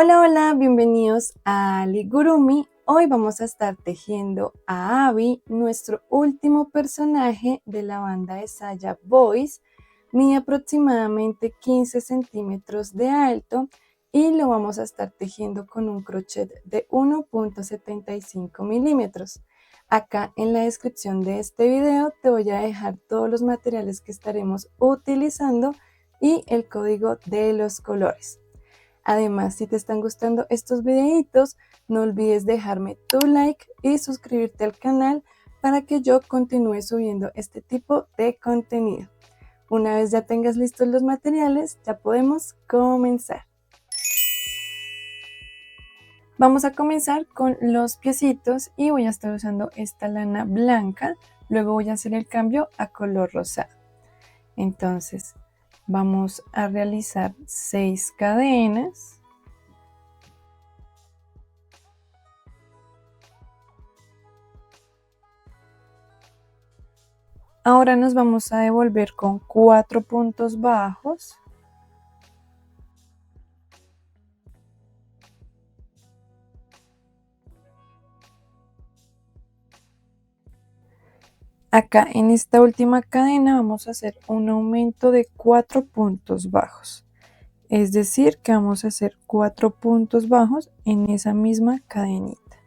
Hola, hola, bienvenidos a Aligurumi. Hoy vamos a estar tejiendo a Abby, nuestro último personaje de la banda de Saya Boys. Mide aproximadamente 15 centímetros de alto y lo vamos a estar tejiendo con un crochet de 1.75 milímetros. Acá en la descripción de este video te voy a dejar todos los materiales que estaremos utilizando y el código de los colores. Además, si te están gustando estos videitos, no olvides dejarme tu like y suscribirte al canal para que yo continúe subiendo este tipo de contenido. Una vez ya tengas listos los materiales, ya podemos comenzar. Vamos a comenzar con los piecitos y voy a estar usando esta lana blanca. Luego voy a hacer el cambio a color rosado. Entonces, vamos a realizar 6 cadenas. Ahora nos vamos a devolver con 4 puntos bajos. Acá en esta última cadena vamos a hacer un aumento de 4 puntos bajos. Es decir, que vamos a hacer 4 puntos bajos en esa misma cadenita.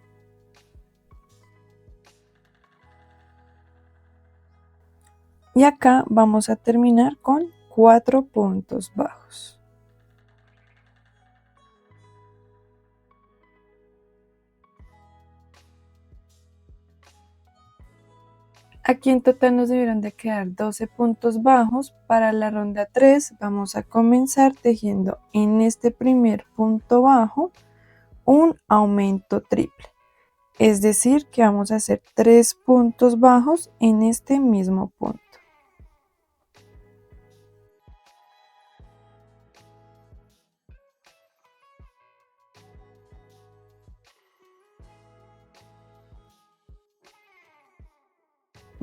Y acá vamos a terminar con 4 puntos bajos. Aquí en total nos debieron de quedar 12 puntos bajos. Para la ronda 3 vamos a comenzar tejiendo en este primer punto bajo un aumento triple. Es decir, que vamos a hacer 3 puntos bajos en este mismo punto.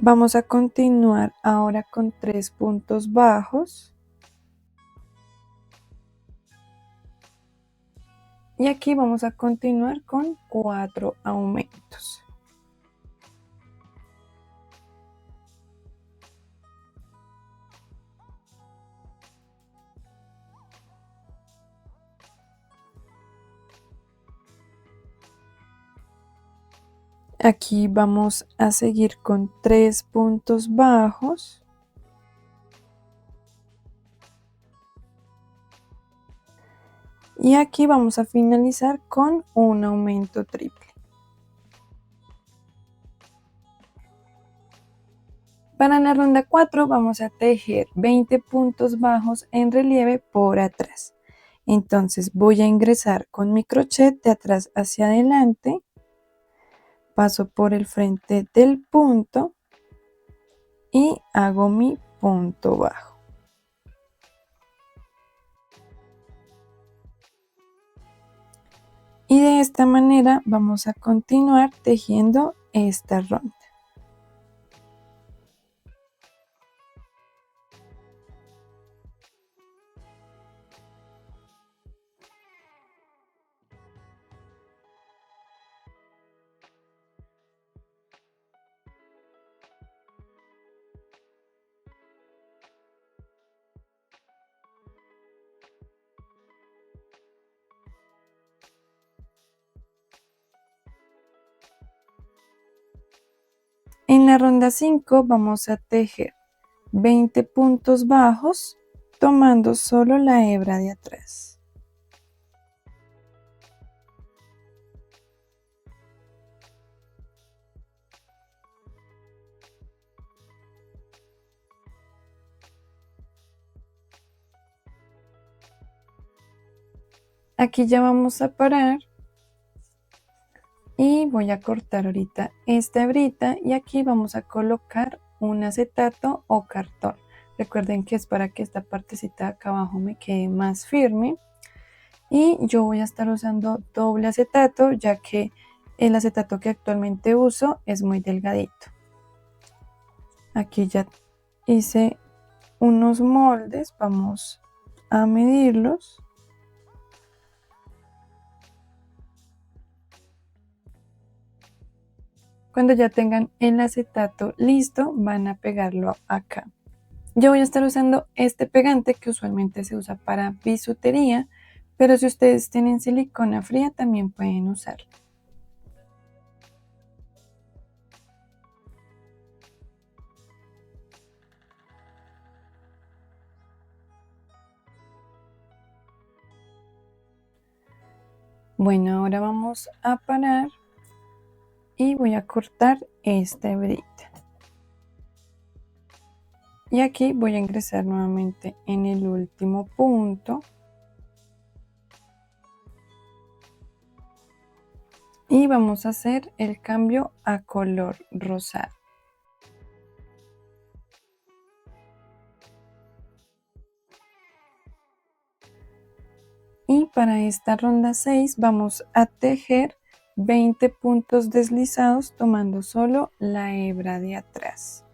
Vamos a continuar ahora con 3 puntos bajos. Y aquí vamos a continuar con 4 aumentos. Aquí vamos a seguir con 3 puntos bajos. Y aquí vamos a finalizar con un aumento triple. Para la ronda 4 vamos a tejer 20 puntos bajos en relieve por atrás. Entonces voy a ingresar con mi crochet de atrás hacia adelante. Paso por el frente del punto y hago mi punto bajo. Y de esta manera vamos a continuar tejiendo esta ronda. En la ronda 5 vamos a tejer 20 puntos bajos tomando solo la hebra de atrás. Aquí ya vamos a parar y voy a cortar ahorita esta hebrita y aquí vamos a colocar un acetato o cartón. Recuerden que es para que esta partecita de acá abajo me quede más firme. Y yo voy a estar usando doble acetato ya que el acetato que actualmente uso es muy delgadito. Aquí ya hice unos moldes, vamos a medirlos. Cuando ya tengan el acetato listo, van a pegarlo acá. Yo voy a estar usando este pegante que usualmente se usa para bisutería, pero si ustedes tienen silicona fría también pueden usarlo. Bueno, ahora vamos a parar y voy a cortar esta hebrita. Y aquí voy a ingresar nuevamente en el último punto. Y vamos a hacer el cambio a color rosado. Y para esta ronda 6 vamos a tejer 20 puntos deslizados tomando solo la hebra de atrás.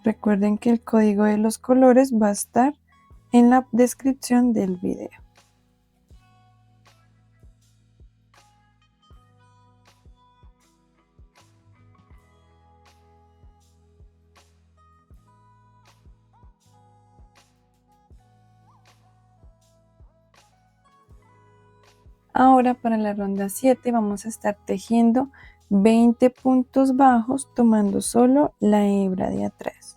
Recuerden que el código de los colores va a estar en la descripción del video. Ahora para la ronda 7 vamos a estar tejiendo 20 puntos bajos tomando solo la hebra de atrás.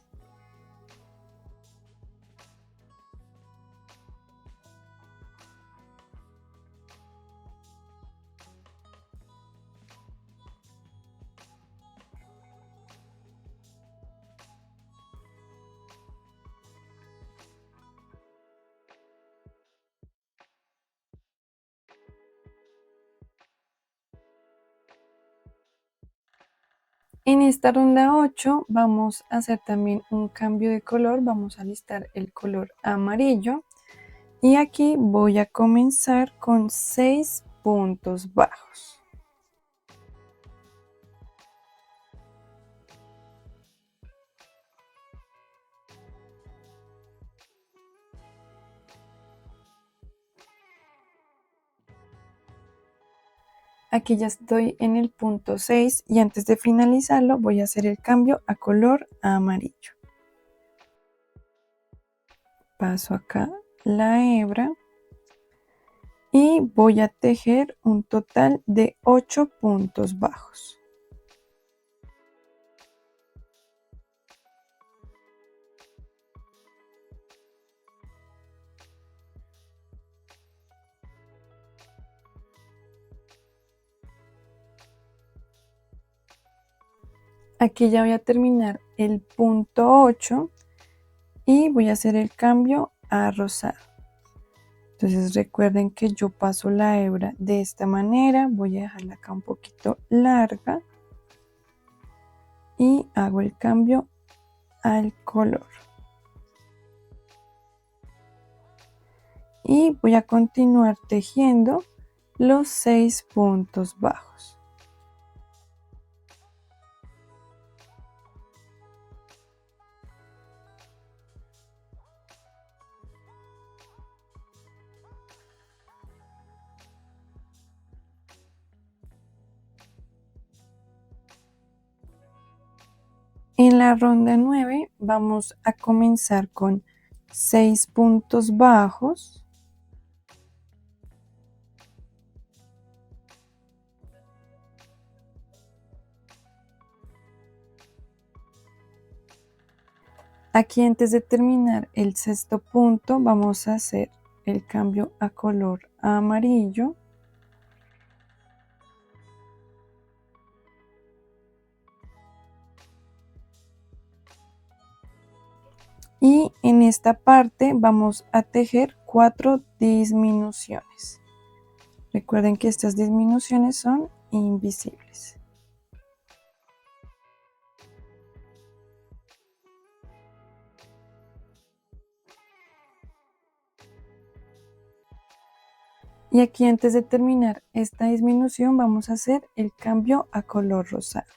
En esta ronda 8 vamos a hacer también un cambio de color, vamos a listar el color amarillo y aquí voy a comenzar con 6 puntos bajos. Aquí ya estoy en el punto 6 y antes de finalizarlo voy a hacer el cambio a color amarillo. Paso acá la hebra y voy a tejer un total de 8 puntos bajos. Aquí ya voy a terminar el punto 8 y voy a hacer el cambio a rosado. Entonces recuerden que yo paso la hebra de esta manera, voy a dejarla acá un poquito larga y hago el cambio al color. Y voy a continuar tejiendo los 6 puntos bajos. En la ronda 9 vamos a comenzar con 6 puntos bajos. Aquí antes de terminar el sexto punto vamos a hacer el cambio a color amarillo. Y en esta parte vamos a tejer 4 disminuciones. Recuerden que estas disminuciones son invisibles. Y aquí antes de terminar esta disminución vamos a hacer el cambio a color rosado.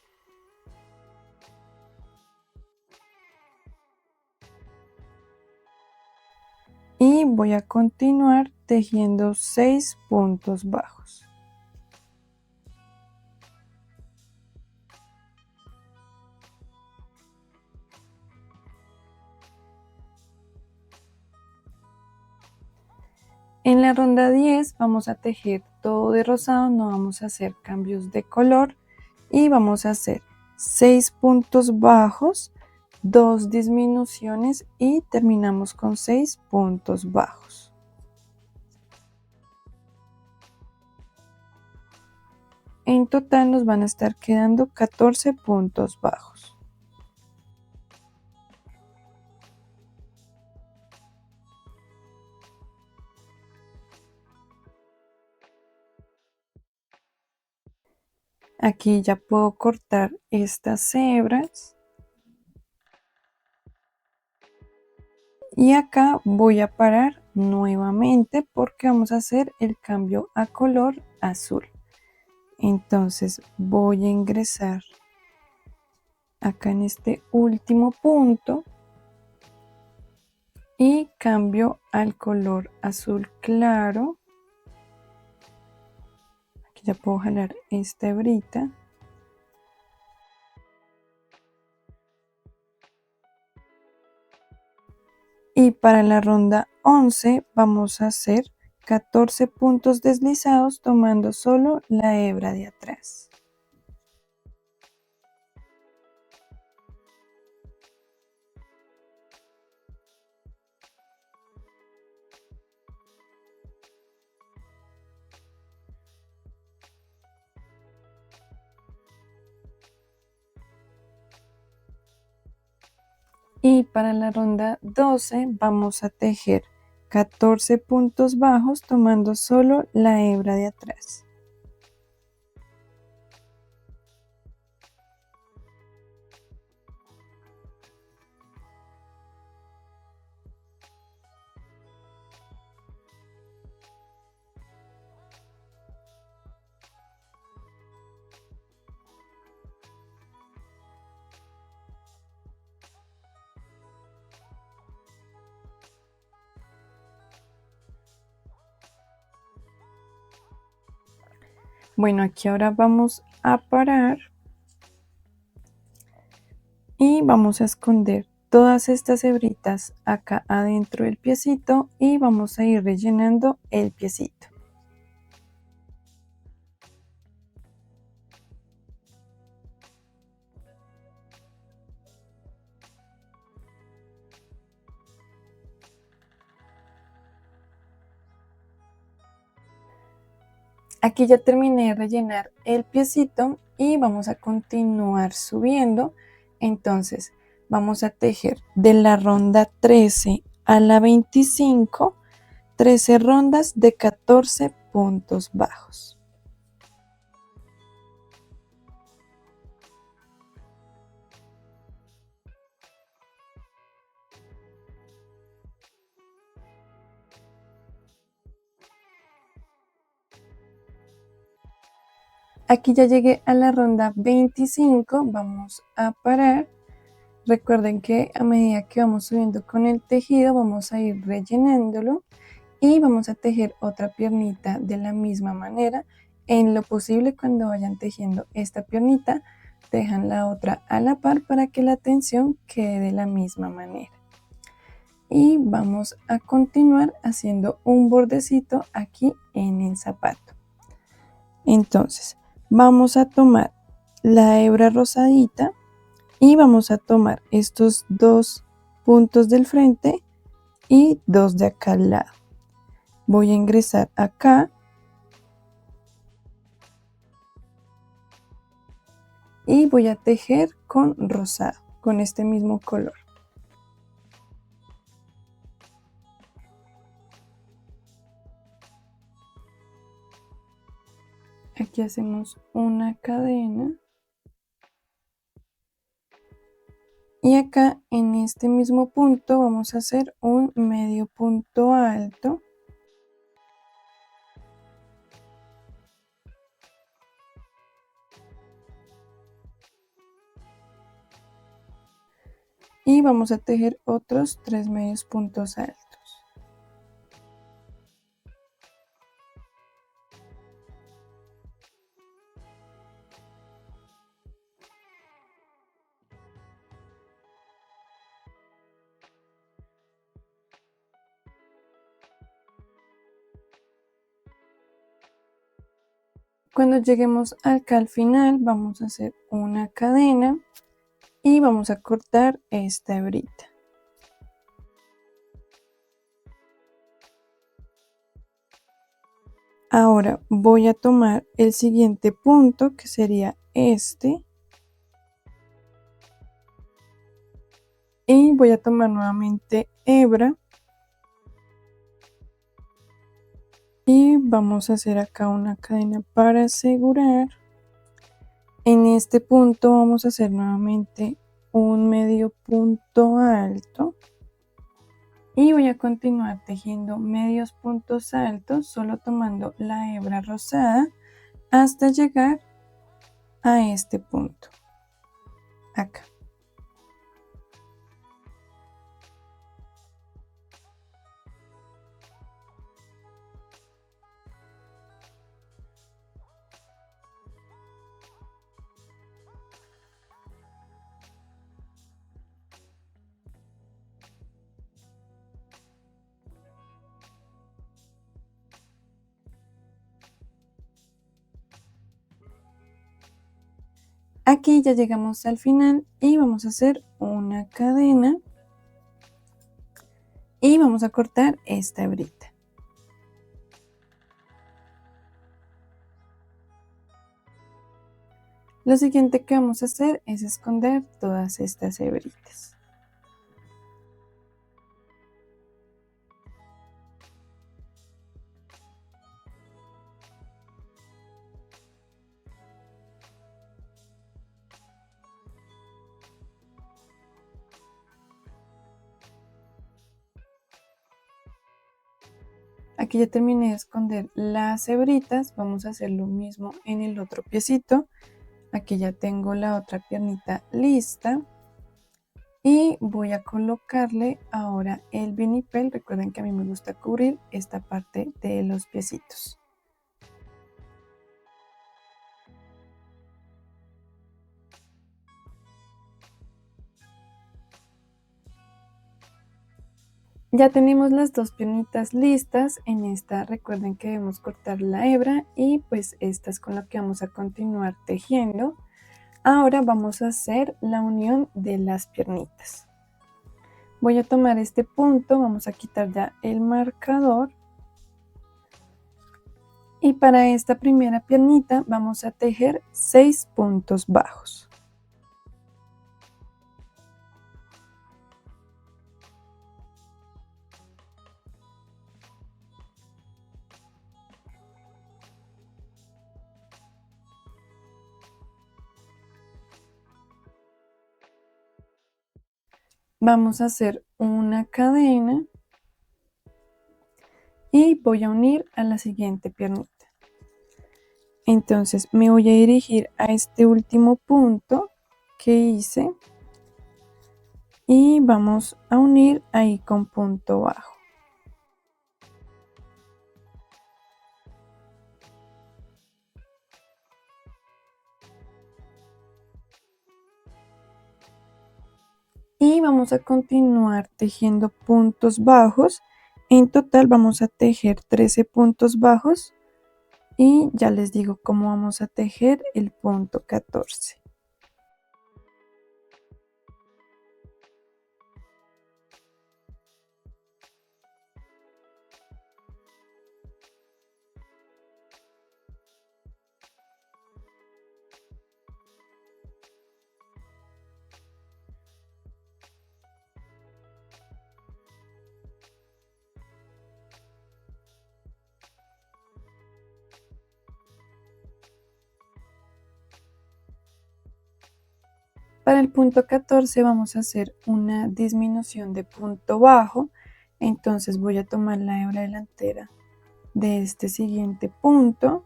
Y voy a continuar tejiendo 6 puntos bajos. En la ronda 10 vamos a tejer todo de rosado, no vamos a hacer cambios de color y vamos a hacer 6 puntos bajos, 2 disminuciones y terminamos con 6 puntos bajos. En total nos van a estar quedando 14 puntos bajos. Aquí ya puedo cortar estas hebras. Y acá voy a parar nuevamente porque vamos a hacer el cambio a color azul. Entonces voy a ingresar acá en este último punto y cambio al color azul claro. Aquí ya puedo jalar esta hebrita. Y para la ronda 11 vamos a hacer 14 puntos deslizados tomando solo la hebra de atrás. Y para la ronda 12 vamos a tejer 14 puntos bajos tomando solo la hebra de atrás. Bueno, aquí ahora vamos a parar y vamos a esconder todas estas hebritas acá adentro del piecito y vamos a ir rellenando el piecito. Aquí ya terminé de rellenar el piecito y vamos a continuar subiendo. Entonces vamos a tejer de la ronda 13 a la 25, 13 rondas de 14 puntos bajos. Aquí ya llegué a la ronda 25, vamos a parar. Recuerden que a medida que vamos subiendo con el tejido vamos a ir rellenándolo y vamos a tejer otra piernita de la misma manera. En lo posible, cuando vayan tejiendo esta piernita, dejan la otra a la par para que la tensión quede de la misma manera. Y vamos a continuar haciendo un bordecito aquí en el zapato. Entonces vamos a tomar la hebra rosadita y vamos a tomar estos dos puntos del frente y dos de acá al lado. Voy a ingresar acá y voy a tejer con rosado, con este mismo color. Aquí hacemos una cadena. Y acá en este mismo punto vamos a hacer un medio punto alto. Y vamos a tejer otros 3 medios puntos altos. Cuando lleguemos acá al final vamos a hacer una cadena y vamos a cortar esta hebrita. Ahora voy a tomar el siguiente punto, que sería este, y voy a tomar nuevamente hebra y vamos a hacer acá una cadena para asegurar. En este punto vamos a hacer nuevamente un medio punto alto y voy a continuar tejiendo medios puntos altos, solo tomando la hebra rosada hasta llegar a este punto, acá. Aquí ya llegamos al final y vamos a hacer una cadena y vamos a cortar esta hebrita. Lo siguiente que vamos a hacer es esconder todas estas hebritas. Aquí ya terminé de esconder las hebritas, vamos a hacer lo mismo en el otro piecito. Aquí ya tengo la otra piernita lista y voy a colocarle ahora el vinipel. Recuerden que a mí me gusta cubrir esta parte de los piecitos. Ya tenemos las dos piernitas listas. En esta recuerden que debemos cortar la hebra y pues esta es con la que vamos a continuar tejiendo. Ahora vamos a hacer la unión de las piernitas. Voy a tomar este punto, vamos a quitar ya el marcador. Y para esta primera piernita vamos a tejer 6 puntos bajos. Vamos a hacer una cadena y voy a unir a la siguiente piernita. Entonces me voy a dirigir a este último punto que hice y vamos a unir ahí con punto bajo. Y vamos a continuar tejiendo puntos bajos. En total vamos a tejer 13 puntos bajos y ya les digo cómo vamos a tejer el punto 14. Para el punto 14 vamos a hacer una disminución de punto bajo. Entonces voy a tomar la hebra delantera de este siguiente punto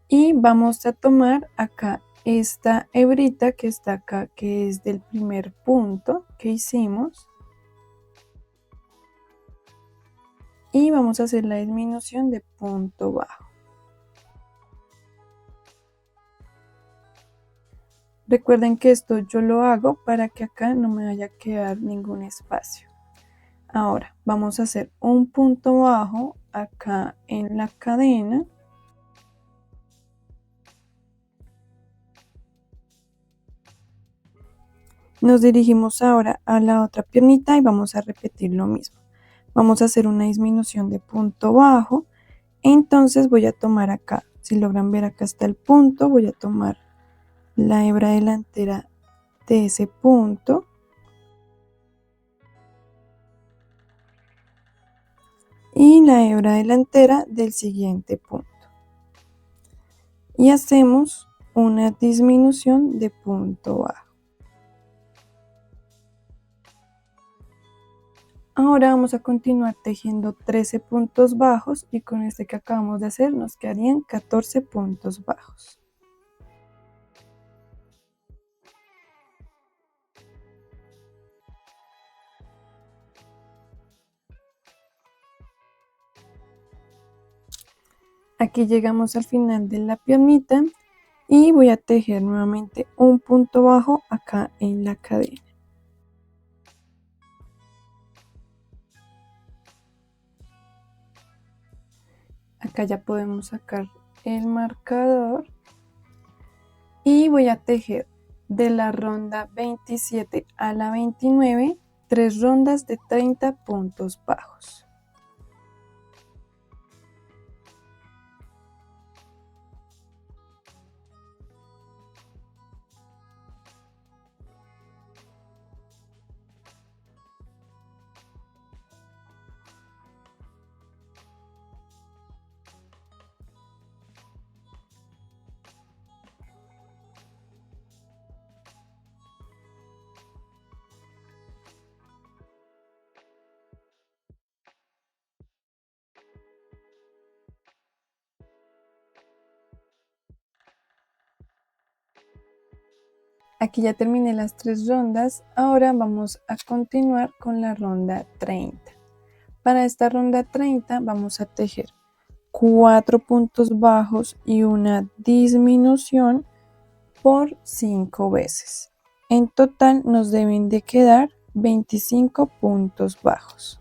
y vamos a tomar acá esta hebrita que está acá, que es del primer punto que hicimos, y vamos a hacer la disminución de punto bajo. Recuerden que esto yo lo hago para que acá no me vaya a quedar ningún espacio. Ahora vamos a hacer un punto bajo acá en la cadena Nos dirigimos ahora a la otra piernita y vamos a repetir lo mismo. Vamos a hacer una disminución de punto bajo. Entonces voy a tomar acá, si logran ver acá está el punto, voy a tomar la hebra delantera de ese punto y la hebra delantera del siguiente punto. Y hacemos una disminución de punto bajo. Ahora vamos a continuar tejiendo 13 puntos bajos y con este que acabamos de hacer nos quedarían 14 puntos bajos. Aquí llegamos al final de la piernita y voy a tejer nuevamente un punto bajo acá en la cadena. Acá ya podemos sacar el marcador y voy a tejer de la ronda 27 a la 29 3 rondas de 30 puntos bajos. Aquí ya terminé las 3 rondas, ahora vamos a continuar con la ronda 30. Para esta ronda 30 vamos a tejer 4 puntos bajos y una disminución por 5 veces. En total nos deben de quedar 25 puntos bajos.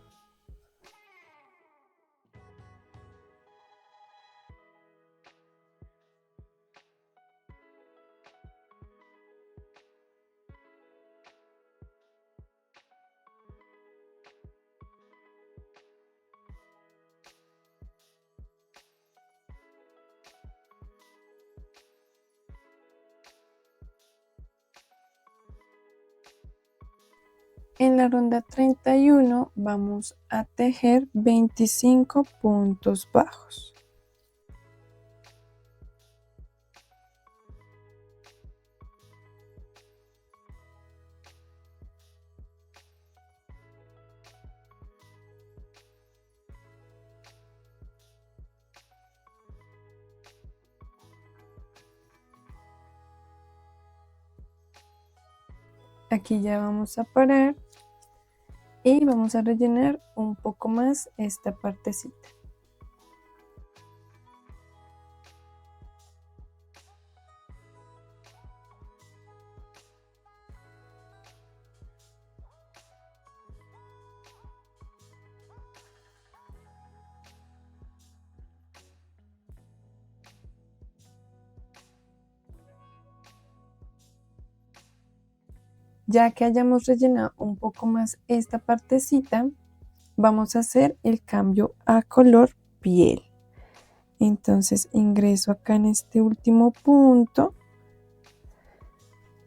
En la ronda 31 vamos a tejer 25 puntos bajos. Aquí ya vamos a parar y vamos a rellenar un poco más esta partecita. Ya que hayamos rellenado un poco más esta partecita, vamos a hacer el cambio a color piel. Entonces ingreso acá en este último punto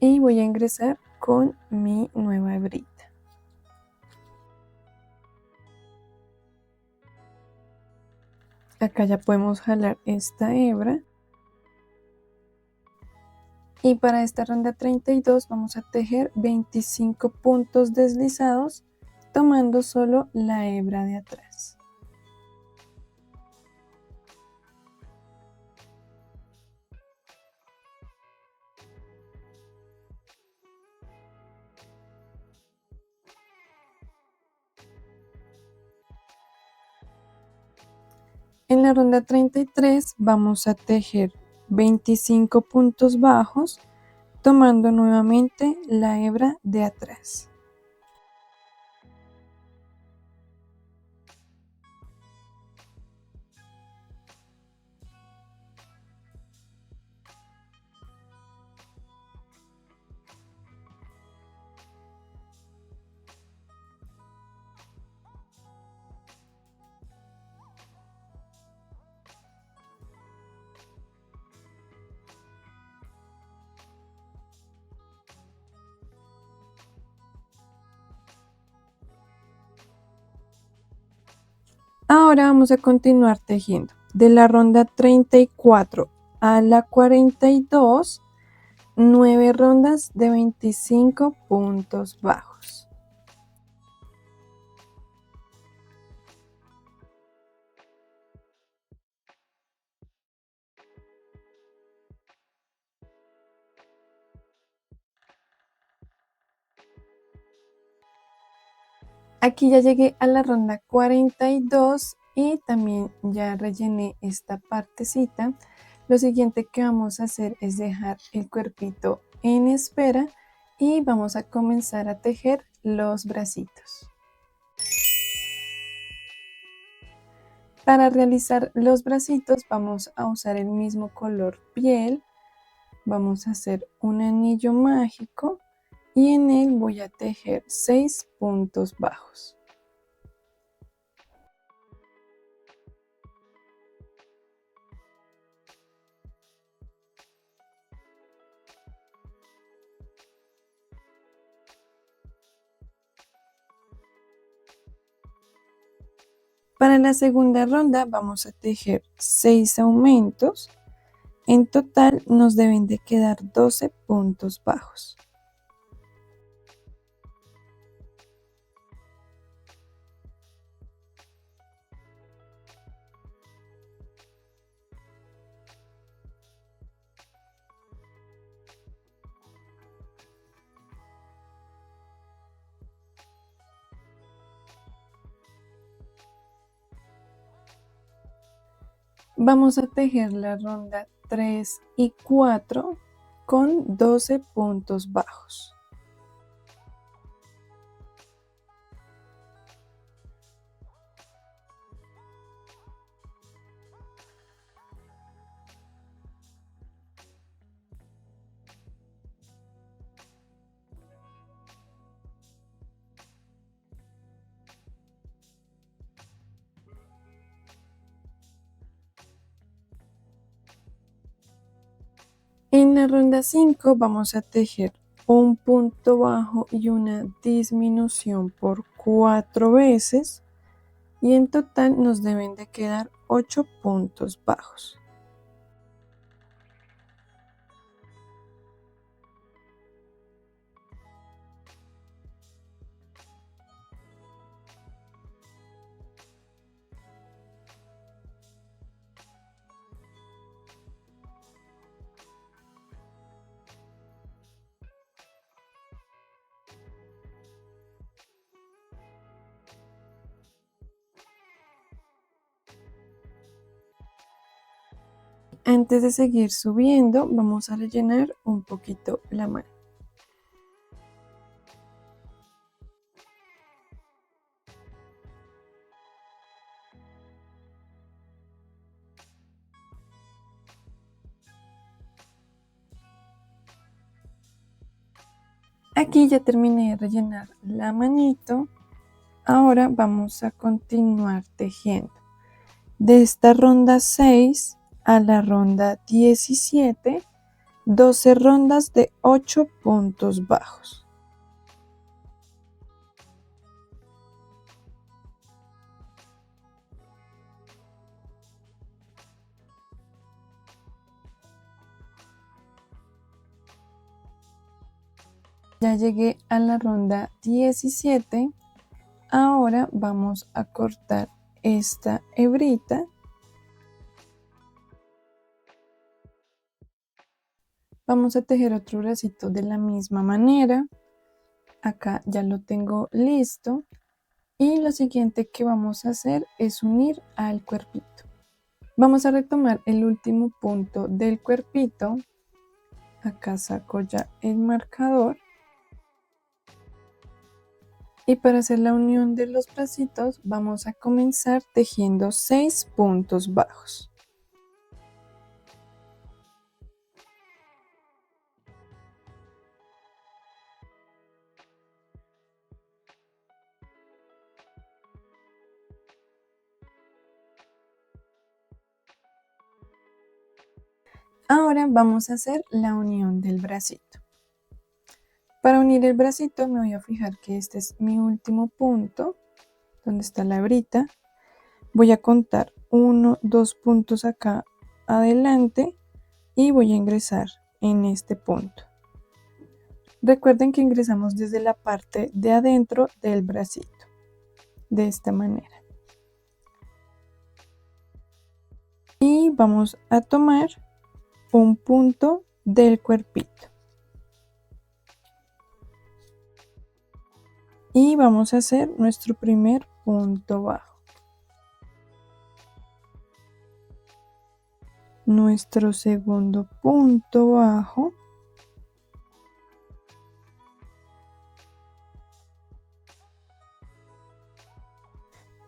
y voy a ingresar con mi nueva hebrita. Acá ya podemos jalar esta hebra. Y para esta ronda 32 vamos a tejer 25 puntos deslizados tomando solo la hebra de atrás. En la ronda 33 vamos a tejer 25 puntos bajos tomando nuevamente la hebra de atrás. Ahora vamos a continuar tejiendo. De la ronda 34 a la 42, 9 rondas de 25 puntos bajos. Aquí ya llegué a la ronda 42 y también ya rellené esta partecita. Lo siguiente que vamos a hacer es dejar el cuerpito en espera y vamos a comenzar a tejer los bracitos. Para realizar los bracitos vamos a usar el mismo color piel. Vamos a hacer un anillo mágico y en él voy a tejer 6 puntos bajos. Para la segunda ronda vamos a tejer 6 aumentos. En total nos deben de quedar 12 puntos bajos. Vamos a tejer la ronda 3 y 4 con 12 puntos bajos. En la ronda 5 vamos a tejer un punto bajo y una disminución por 4 veces y en total nos deben de quedar 8 puntos bajos. Antes de seguir subiendo, vamos a rellenar un poquito la mano. Aquí ya terminé de rellenar la manito. Ahora vamos a continuar tejiendo. De esta ronda 6 a la ronda 17, 12 rondas de 8 puntos bajos. Ya llegué a la ronda 17. Ahora vamos a cortar esta hebrita. Vamos a tejer otro bracito de la misma manera. Acá ya lo tengo listo. Y lo siguiente que vamos a hacer es unir al cuerpito. Vamos a retomar el último punto del cuerpito. Acá saco ya el marcador. Y para hacer la unión de los bracitos vamos a comenzar tejiendo 6 puntos bajos. Ahora vamos a hacer la unión del bracito. Para unir el bracito me voy a fijar que este es mi último punto, donde está la hebrita. Voy a contar 1, 2 puntos acá adelante y voy a ingresar en este punto. Recuerden que ingresamos desde la parte de adentro del bracito, de esta manera. Y vamos a tomar un punto del cuerpito. Y vamos a hacer nuestro primer punto bajo. Nuestro segundo punto bajo.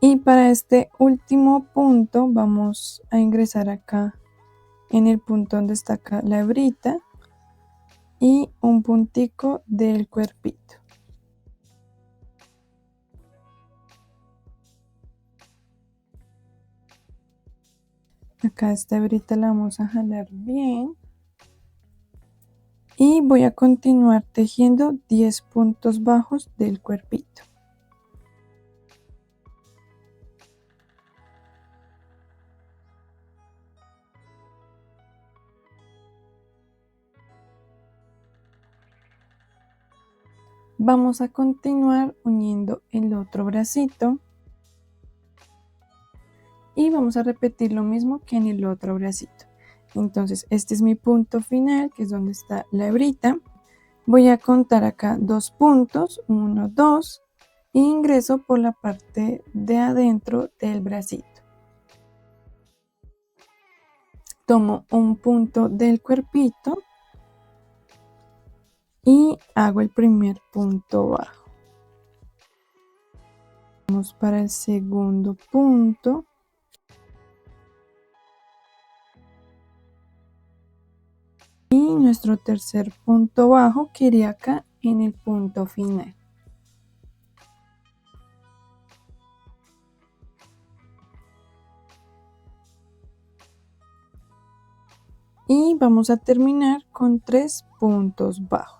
Y para este último punto vamos a ingresar acá en el punto donde está acá la hebrita y un puntico del cuerpito. Acá esta hebrita la vamos a jalar bien. Y voy a continuar tejiendo 10 puntos bajos del cuerpito. Vamos a continuar uniendo el otro bracito. Y vamos a repetir lo mismo que en el otro bracito. Entonces este es mi punto final, que es donde está la hebrita. Voy a contar acá 2 puntos, 1, 2, e ingreso por la parte de adentro del bracito. Tomo un punto del cuerpito y hago el primer punto bajo. Vamos para el segundo punto. Y nuestro tercer punto bajo que iría acá en el punto final. Y vamos a terminar con 3 puntos bajos.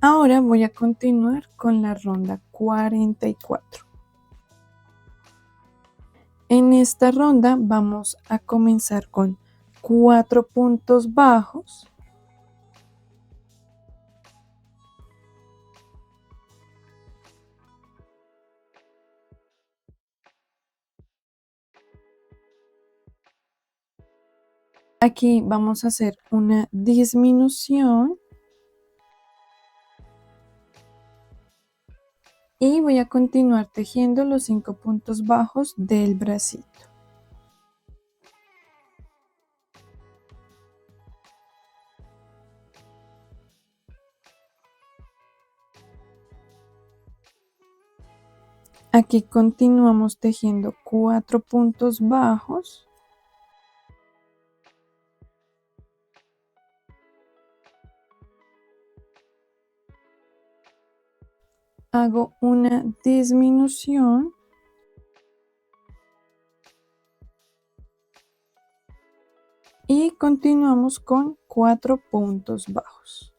Ahora voy a continuar con la ronda 44. En esta ronda vamos a comenzar con 4 puntos bajos. Aquí vamos a hacer una disminución. Y voy a continuar tejiendo los 5 puntos bajos del bracito. Aquí continuamos tejiendo 4 puntos bajos. Hago una disminución. Y continuamos con 4 puntos bajos.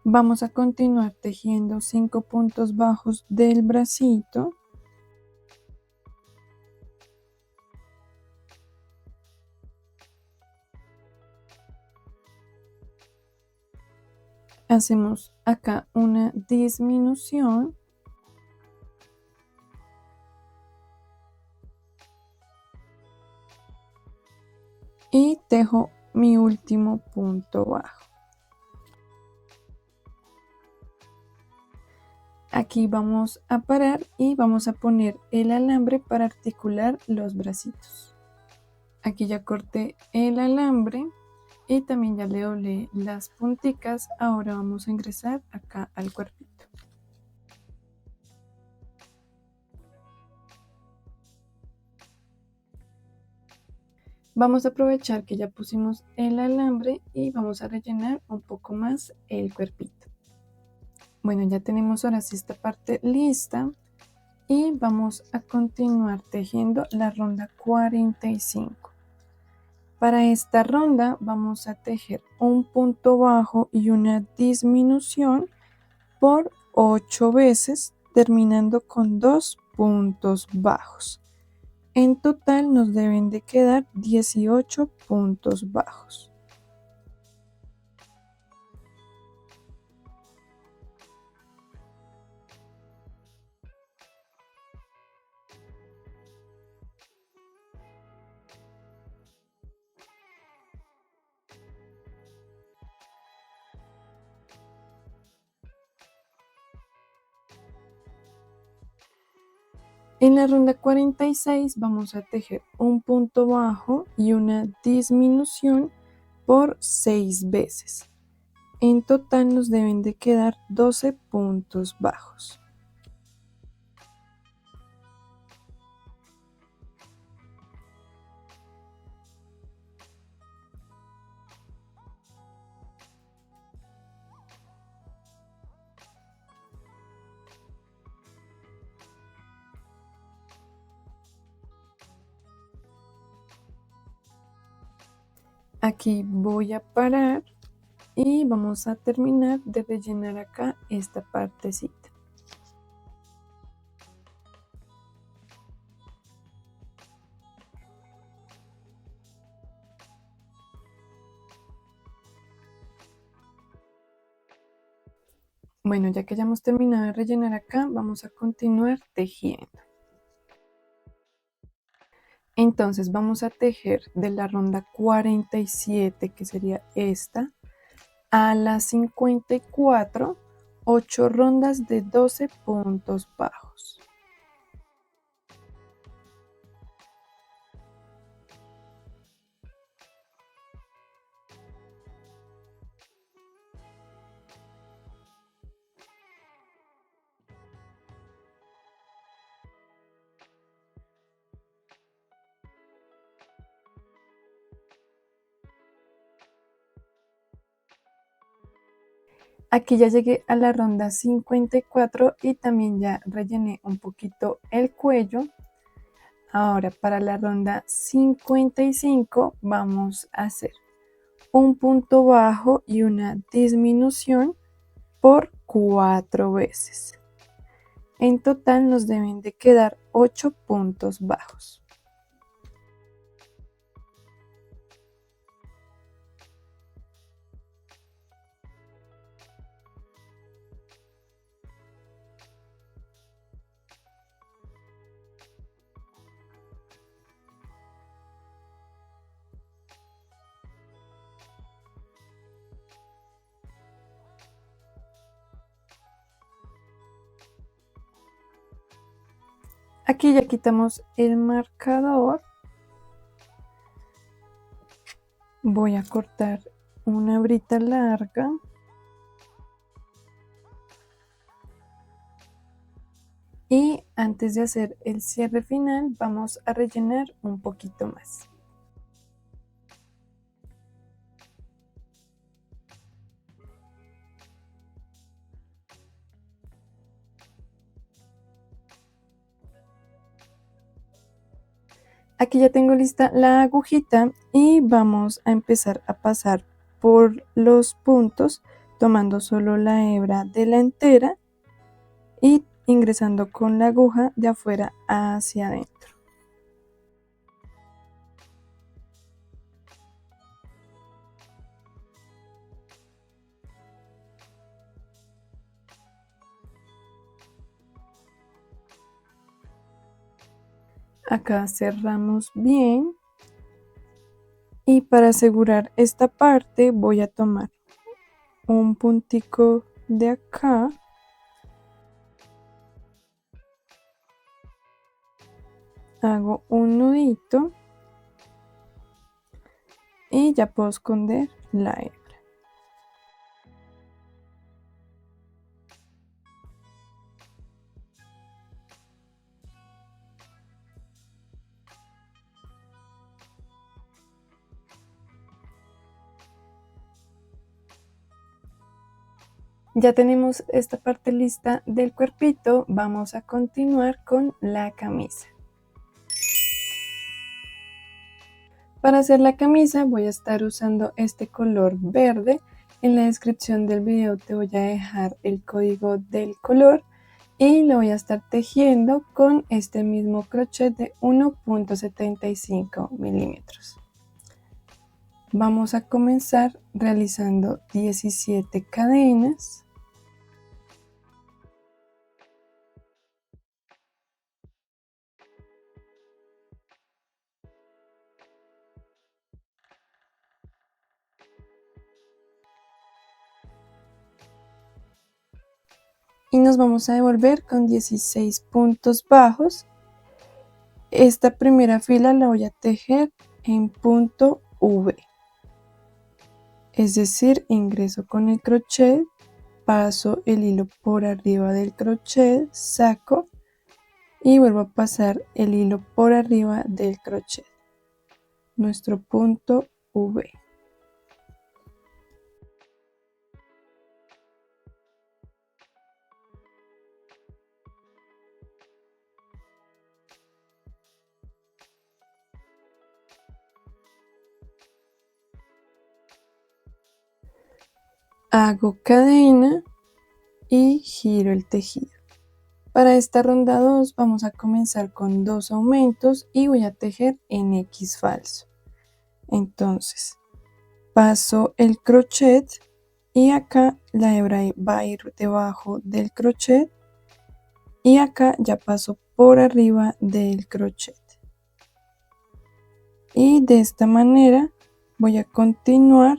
Vamos a continuar tejiendo 5 puntos bajos del bracito. Hacemos acá una disminución. Y tejo mi último punto bajo. Aquí vamos a parar y vamos a poner el alambre para articular los bracitos. Aquí ya corté el alambre y también ya le doblé las punticas. Ahora vamos a ingresar acá al cuerpito. Vamos a aprovechar que ya pusimos el alambre y vamos a rellenar un poco más el cuerpito. Bueno, ya tenemos ahora sí esta parte lista y vamos a continuar tejiendo la ronda 45. Para esta ronda vamos a tejer un punto bajo y una disminución por 8 veces, terminando con 2 puntos bajos. En total nos deben de quedar 18 puntos bajos. En la ronda 46 vamos a tejer un punto bajo y una disminución por 6 veces. En total nos deben de quedar 12 puntos bajos. Aquí voy a parar y vamos a terminar de rellenar acá esta partecita. Bueno, ya que ya hemos terminado de rellenar acá, vamos a continuar tejiendo. Entonces vamos a tejer de la ronda 47, que sería esta, a la 54, 8 rondas de 12 puntos bajos. Aquí ya llegué a la ronda 54 y también ya rellené un poquito el cuello. Ahora para la ronda 55 vamos a hacer un punto bajo y una disminución por 4 veces. En total nos deben de quedar 8 puntos bajos. Aquí ya quitamos el marcador. Voy a cortar una brita larga. Y antes de hacer el cierre final, vamos a rellenar un poquito más. Aquí ya tengo lista la agujita y vamos a empezar a pasar por los puntos tomando solo la hebra de la entera y ingresando con la aguja de afuera hacia adentro. Acá cerramos bien y para asegurar esta parte voy a tomar un puntico de acá, hago un nudito y ya puedo esconder la hebra. Ya tenemos esta parte lista del cuerpito, vamos a continuar con la camisa. Para hacer la camisa voy a estar usando este color verde. En la descripción del video te voy a dejar el código del color y lo voy a estar tejiendo con este mismo crochet de 1.75 milímetros. Vamos a comenzar realizando 17 cadenas. Y nos vamos a devolver con 16 puntos bajos. Esta primera fila la voy a tejer en punto V, es decir, ingreso con el crochet, paso el hilo por arriba del crochet, saco y vuelvo a pasar el hilo por arriba del crochet, nuestro punto V. Hago cadena y giro el tejido. Para esta ronda 2 vamos a comenzar con 2 aumentos y voy a tejer en X falso. Entonces paso el crochet y acá la hebra va a ir debajo del crochet y acá ya paso por arriba del crochet. Y de esta manera voy a continuar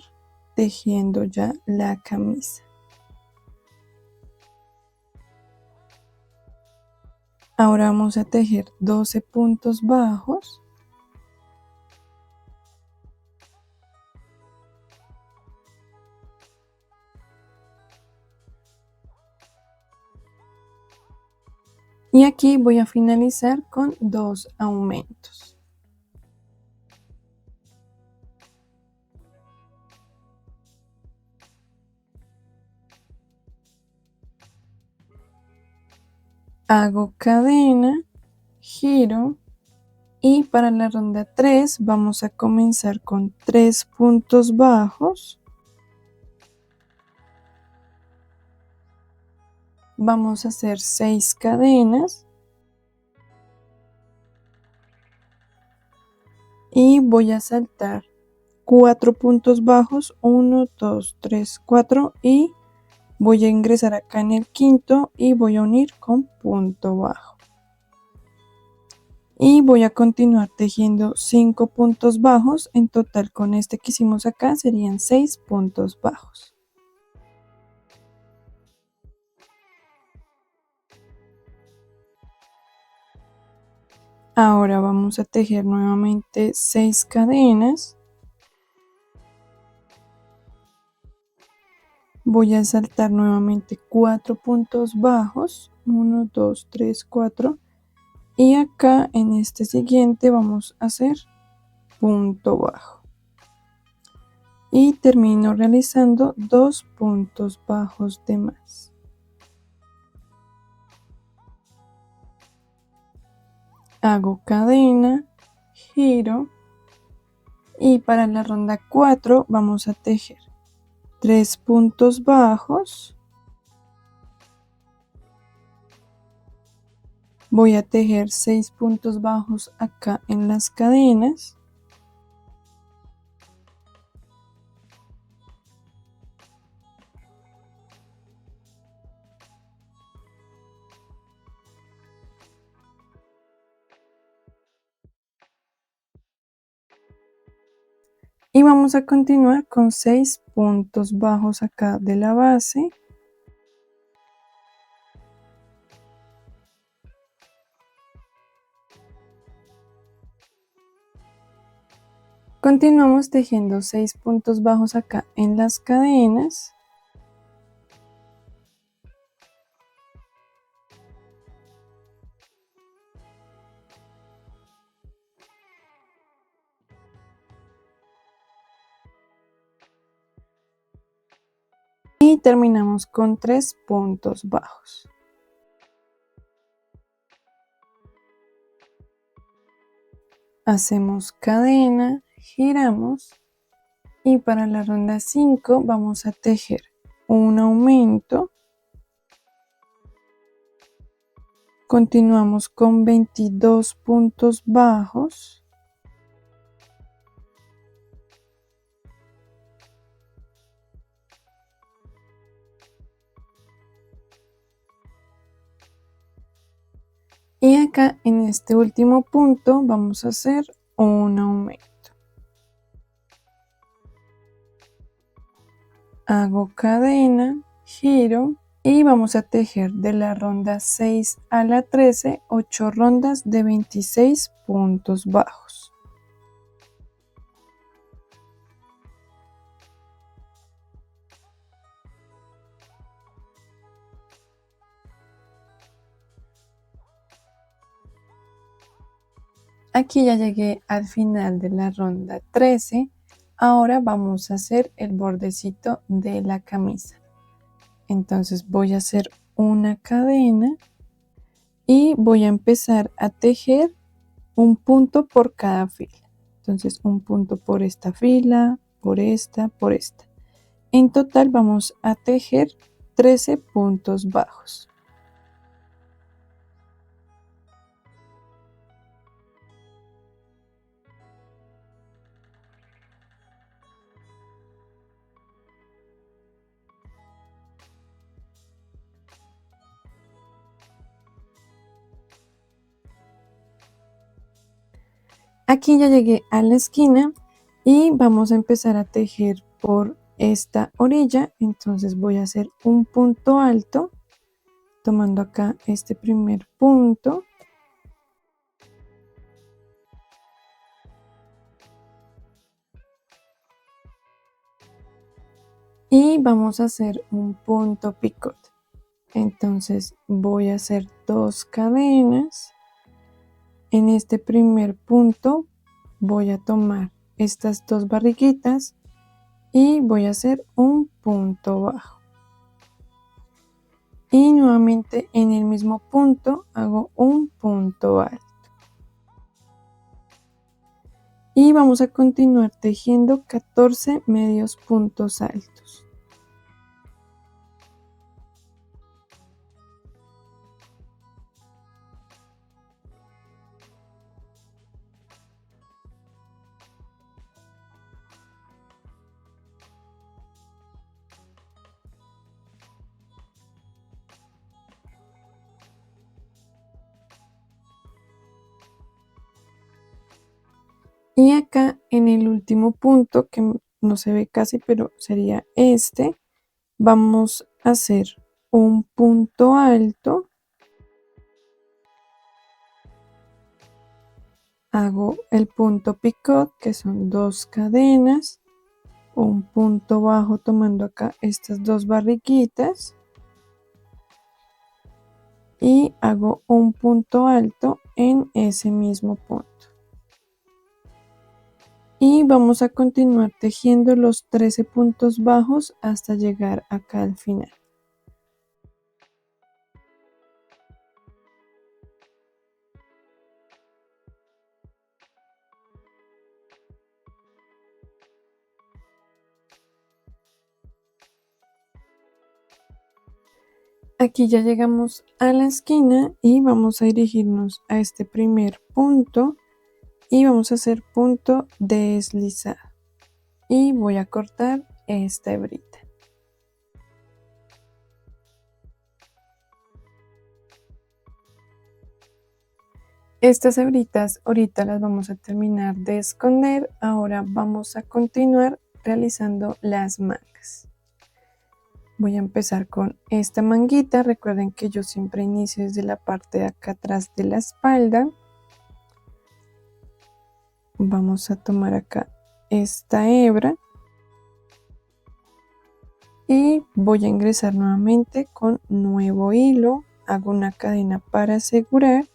tejiendo ya la camisa. Ahora vamos a tejer 12 puntos bajos. Y aquí voy a finalizar con 2 aumentos. Hago cadena, giro y para la ronda 3 vamos a comenzar con 3 puntos bajos. Vamos a hacer 6 cadenas y voy a saltar 4 puntos bajos, 1, 2, 3, 4 y voy a ingresar acá en el quinto y voy a unir con punto bajo. Y voy a continuar tejiendo 5 puntos bajos, en total con este que hicimos acá serían 6 puntos bajos. Ahora vamos a tejer nuevamente 6 cadenas. Voy a saltar nuevamente 4 puntos bajos, 1, 2, 3, 4 y acá en este siguiente vamos a hacer punto bajo y termino realizando 2 puntos bajos de más. Hago cadena, giro y para la ronda 4 vamos a tejer 3 puntos bajos. Voy a tejer 6 puntos bajos acá en las cadenas. Y vamos a continuar con 6 puntos bajos acá de la base. Continuamos tejiendo 6 puntos bajos acá en las cadenas. y terminamos con 3 puntos bajos. Hacemos cadena, giramos y para la ronda 5 vamos a tejer un aumento. Continuamos con 22 puntos bajos. Y acá en este último punto vamos a hacer un aumento. Hago cadena, giro y vamos a tejer de la ronda 6 a la 13, 8 rondas de 26 puntos bajos. Aquí ya llegué al final de la ronda 13. Ahora vamos a hacer el bordecito de la camisa. Entonces voy a hacer una cadena y voy a empezar a tejer un punto por cada fila. Entonces un punto por esta fila, por esta, por esta. En total vamos a tejer 13 puntos bajos. Aquí ya llegué a la esquina y vamos a empezar a tejer por esta orilla. Entonces voy a hacer un punto alto tomando acá este primer punto. Y vamos a hacer un punto picot. Entonces voy a hacer 2 cadenas. En este primer punto voy a tomar estas 2 barriguitas y voy a hacer un punto bajo. Y nuevamente en el mismo punto hago un punto alto. Y vamos a continuar tejiendo 14 medios puntos altos. Y acá en el último punto, que no se ve casi, pero sería este, vamos a hacer un punto alto. Hago el punto picot, que son 2 cadenas, un punto bajo tomando acá estas 2 barriguitas y hago un punto alto en ese mismo punto. Y vamos a continuar tejiendo los 13 puntos bajos hasta llegar acá al final. Aquí ya llegamos a la esquina y vamos a dirigirnos a este primer punto y vamos a hacer punto deslizado. Y voy a cortar esta hebrita. Estas hebritas ahorita las vamos a terminar de esconder. Ahora vamos a continuar realizando las mangas. Voy a empezar con esta manguita. Recuerden que yo siempre inicio desde la parte de acá atrás de la espalda. Vamos a tomar acá esta hebra y voy a ingresar nuevamente con nuevo hilo. Hago una cadena para asegurar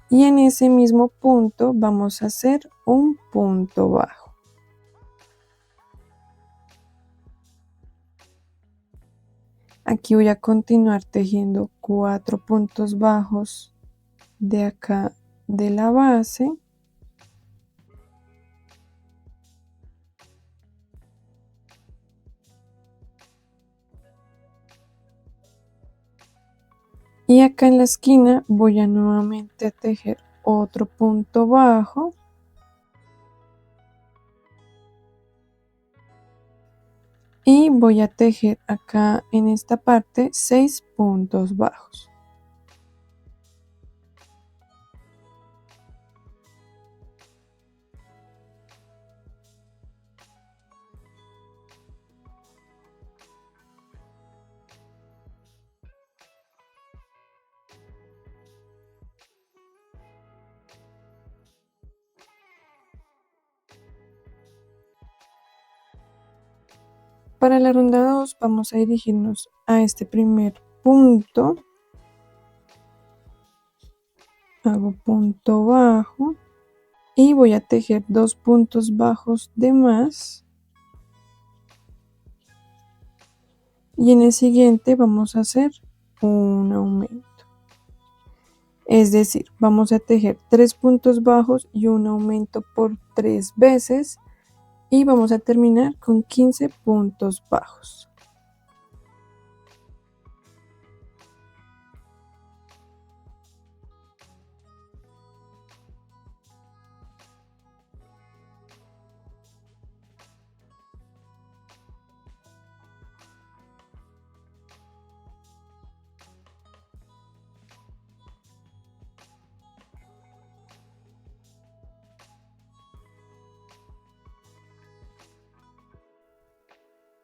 y en ese mismo punto vamos a hacer un punto bajo. Aquí voy a continuar tejiendo 4 puntos bajos de acá de la base. Y acá en la esquina voy a nuevamente a tejer otro punto bajo. Y voy a tejer acá en esta parte 6 puntos bajos. Para la ronda 2 vamos a dirigirnos a este primer punto. Hago punto bajo y voy a tejer 2 puntos bajos de más. Y en el siguiente vamos a hacer un aumento. Es decir, vamos a tejer 3 puntos bajos y un aumento por 3 veces. Y vamos a terminar con 15 puntos bajos.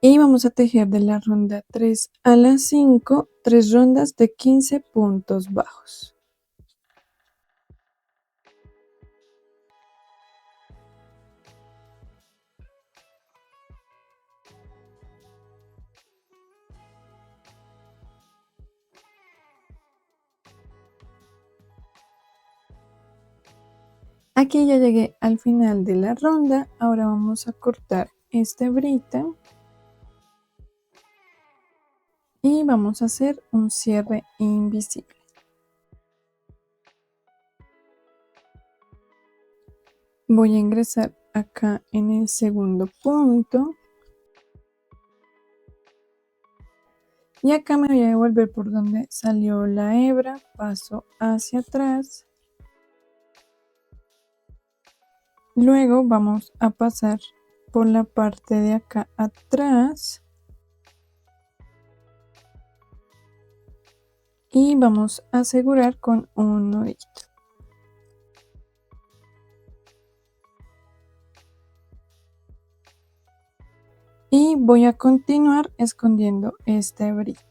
Y vamos a tejer de la ronda 3 a la 5, 3 rondas de 15 puntos bajos. Aquí ya llegué al final de la ronda. Ahora vamos a cortar esta hebrita. Y vamos a hacer un cierre invisible. Voy a ingresar acá en el segundo punto. Y acá me voy a devolver por donde salió la hebra. Paso hacia atrás. Luego vamos a pasar por la parte de acá atrás. Y vamos a asegurar con un nudito. Y voy a continuar escondiendo esta hebrita.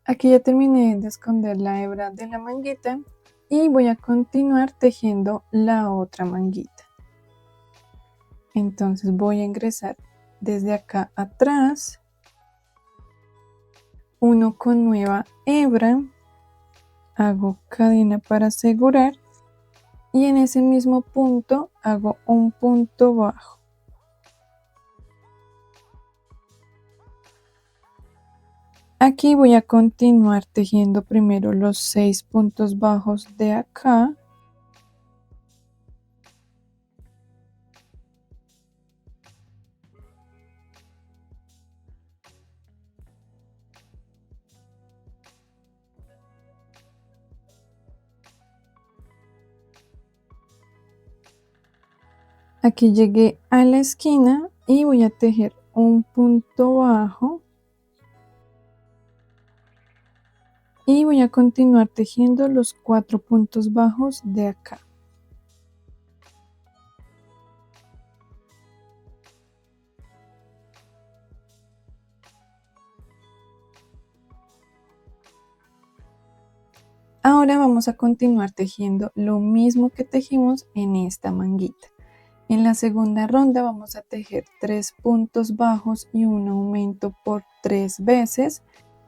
Aquí ya terminé de esconder la hebra de la manguita y voy a continuar tejiendo la otra manguita. Entonces voy a ingresar desde acá atrás, uno con nueva hebra, hago cadena para asegurar y en ese mismo punto hago un punto bajo. Aquí voy a continuar tejiendo primero los 6 puntos bajos de acá. Aquí llegué a la esquina y voy a tejer un punto bajo. Y voy a continuar tejiendo los 4 puntos bajos de acá. Ahora vamos a continuar tejiendo lo mismo que tejimos en esta manguita. En la segunda ronda vamos a tejer 3 puntos bajos y un aumento por 3 veces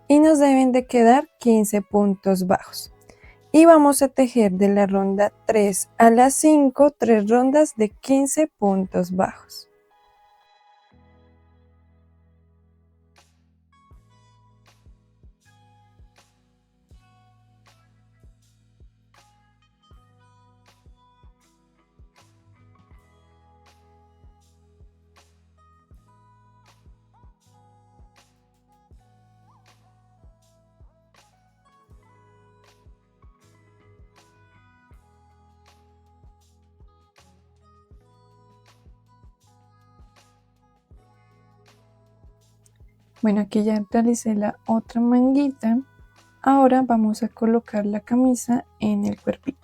y nos deben de quedar 15 puntos bajos. Y vamos a tejer de la ronda 3 a la 5, 3 rondas de 15 puntos bajos. Bueno, aquí ya realicé la otra manguita. Ahora vamos a colocar la camisa en el cuerpito.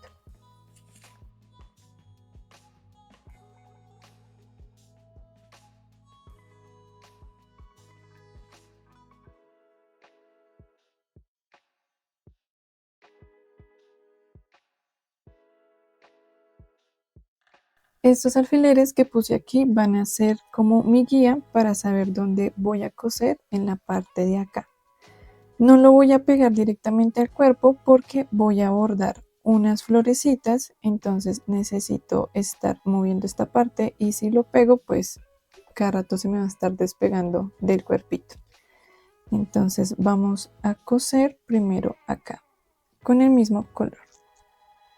Estos alfileres que puse aquí van a ser como mi guía para saber dónde voy a coser en la parte de acá. No lo voy a pegar directamente al cuerpo porque voy a bordar unas florecitas, entonces necesito estar moviendo esta parte y si lo pego pues cada rato se me va a estar despegando del cuerpito. Entonces vamos a coser primero acá con el mismo color.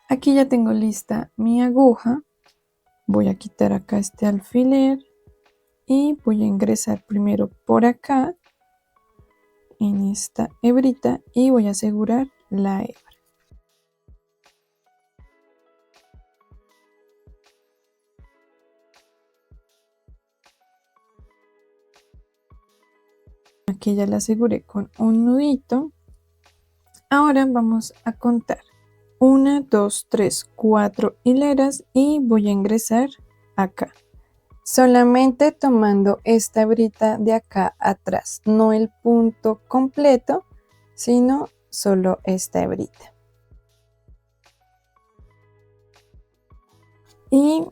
Aquí ya tengo lista mi aguja. Voy a quitar acá este alfiler y voy a ingresar primero por acá en esta hebrita y voy a asegurar la hebra. Aquí ya la aseguré con un nudito. Ahora vamos a contar 1, 2, 3, 4 hileras y voy a ingresar acá. Solamente tomando esta hebrita de acá atrás, no el punto completo, sino solo esta hebrita. Y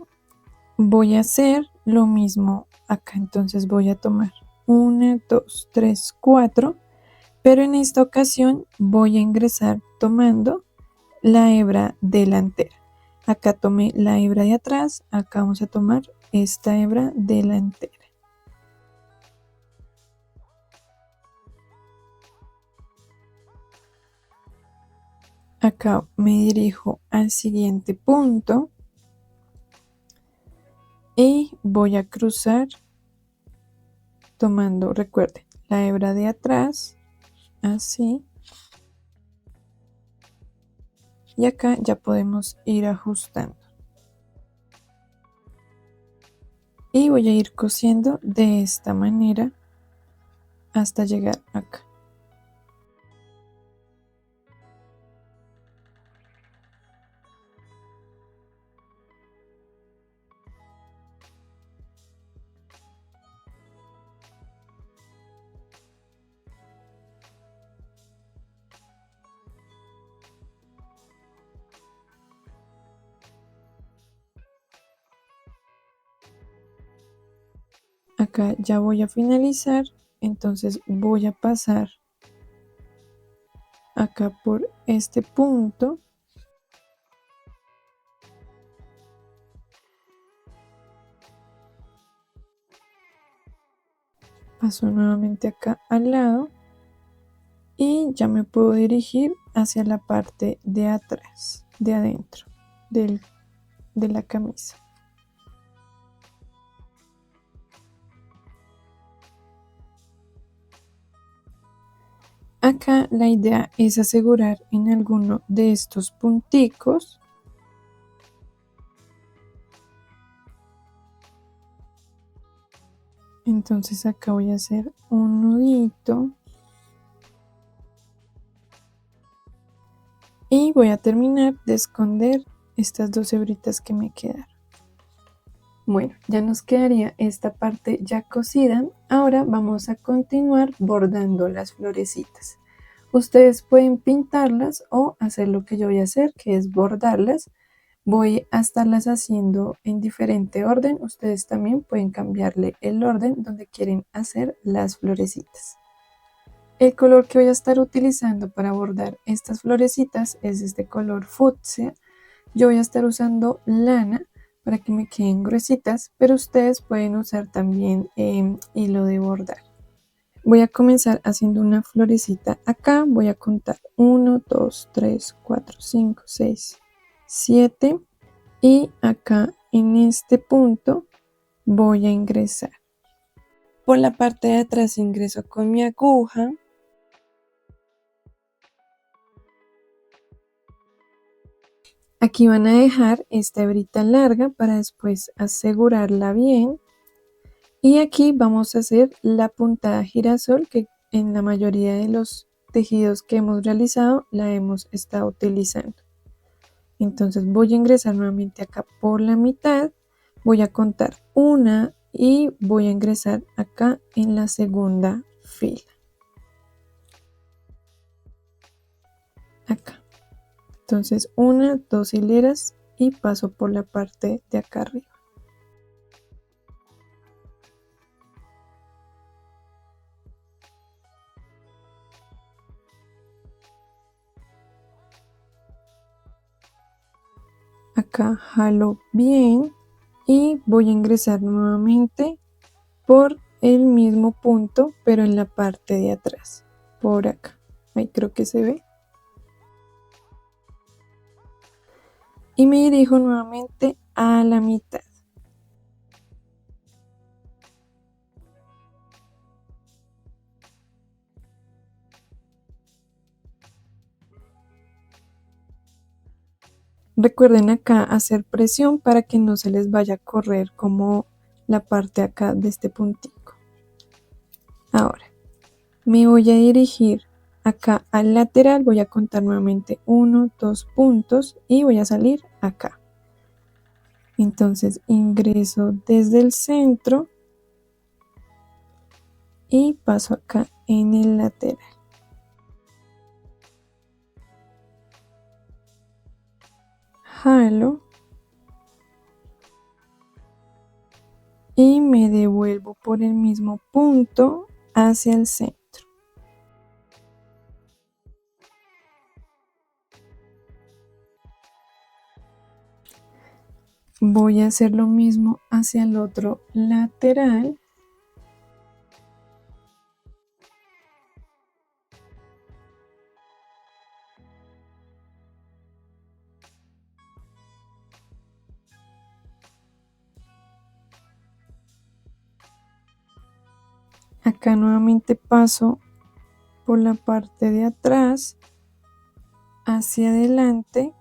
voy a hacer lo mismo acá, entonces voy a tomar 1, 2, 3, 4, pero en esta ocasión voy a ingresar tomando la hebra delantera. Acá tomé la hebra de atrás, acá vamos a tomar esta hebra delantera. Acá me dirijo al siguiente punto y voy a cruzar tomando, recuerden, la hebra de atrás, así. Y acá ya podemos ir ajustando. Y voy a ir cosiendo de esta manera hasta llegar acá. Acá ya voy a finalizar, entonces voy a pasar acá por este punto. Paso nuevamente acá al lado y ya me puedo dirigir hacia la parte de atrás, de adentro de la camisa. Acá la idea es asegurar en alguno de estos punticos. Entonces acá voy a hacer un nudito. Y voy a terminar de esconder estas dos hebritas que me quedaron. Bueno, ya nos quedaría esta parte ya cosida. Ahora vamos a continuar bordando las florecitas. Ustedes pueden pintarlas o hacer lo que yo voy a hacer, que es bordarlas. Voy a estarlas haciendo en diferente orden. Ustedes también pueden cambiarle el orden donde quieren hacer las florecitas. El color que voy a estar utilizando para bordar estas florecitas es este color fucsia. Yo voy a estar usando lana para que me queden gruesitas, pero ustedes pueden usar también hilo de bordar. Voy a comenzar haciendo una florecita acá. Voy a contar 1, 2, 3, 4, 5, 6, 7 y acá en este punto voy a ingresar. Por la parte de atrás ingreso con mi aguja. Aquí van a dejar esta hebrita larga para después asegurarla bien Y aquí vamos a hacer la puntada girasol, que en la mayoría de los tejidos que hemos realizado la hemos estado utilizando. Entonces voy a ingresar nuevamente acá por la mitad, voy a contar una y voy a ingresar acá en la segunda fila. Acá. Entonces una, dos hileras y paso por la parte de acá arriba. Acá jalo bien y voy a ingresar nuevamente por el mismo punto, pero en la parte de atrás, por acá. Ahí creo que se ve. Y me dirijo nuevamente a la mitad. Recuerden acá hacer presión para que no se les vaya a correr como la parte acá de este puntico. Ahora, me voy a dirigir acá al lateral, voy a contar nuevamente 1, 2 puntos y voy a salir acá. Entonces ingreso desde el centro y paso acá en el lateral. Jalo y me devuelvo por el mismo punto hacia el centro. Voy a hacer lo mismo hacia el otro lateral. Acá nuevamente paso por la parte de atrás hacia adelante.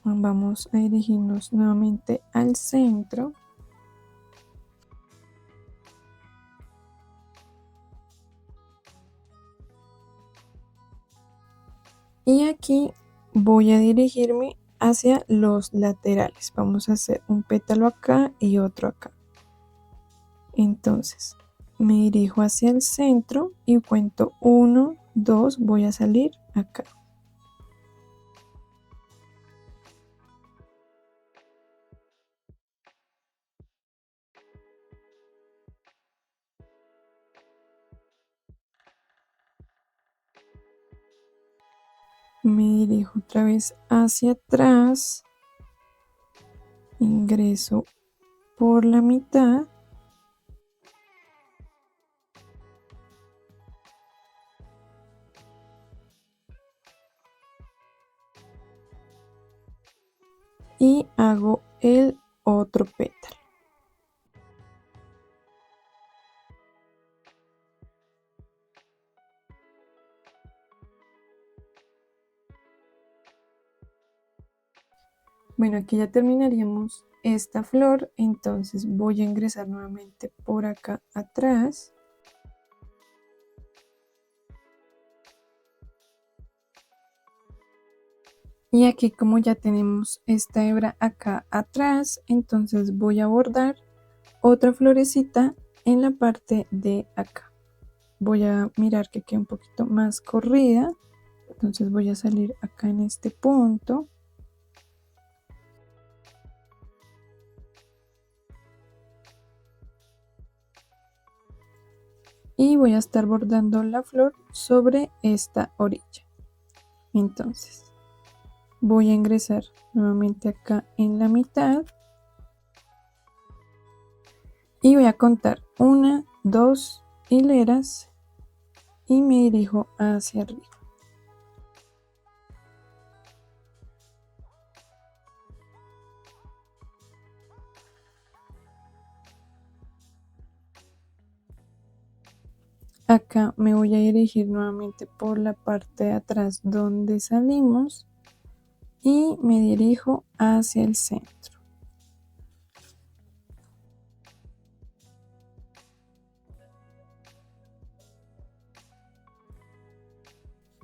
Vamos a dirigirnos nuevamente al centro. Y aquí voy a dirigirme hacia los laterales. Vamos a hacer un pétalo acá y otro acá. Entonces me dirijo hacia el centro y cuento 1, 2, voy a salir acá. Me dirijo otra vez hacia atrás, ingreso por la mitad y hago el otro pétalo. Bueno, aquí ya terminaríamos esta flor, entonces voy a ingresar nuevamente por acá atrás. Y aquí como ya tenemos esta hebra acá atrás, entonces voy a bordar otra florecita en la parte de acá. Voy a mirar que quede un poquito más corrida, entonces voy a salir acá en este punto. Y voy a estar bordando la flor sobre esta orilla. Entonces voy a ingresar nuevamente acá en la mitad y voy a contar 1, 2 hileras y me dirijo hacia arriba. Acá me voy a dirigir nuevamente por la parte de atrás donde salimos y me dirijo hacia el centro.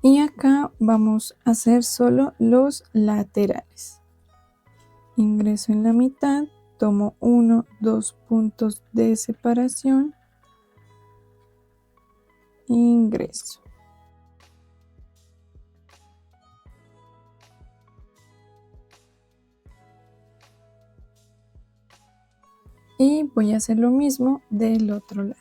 Y acá vamos a hacer solo los laterales. Ingreso en la mitad, tomo 1, 2 puntos de separación, ingreso. Y voy a hacer lo mismo del otro lado.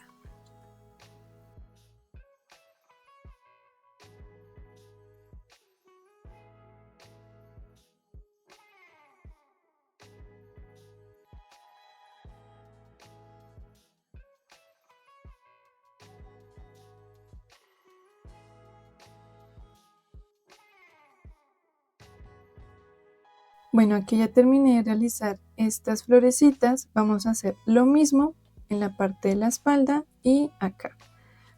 Bueno, aquí ya terminé de realizar estas florecitas. Vamos a hacer lo mismo en la parte de la espalda y acá.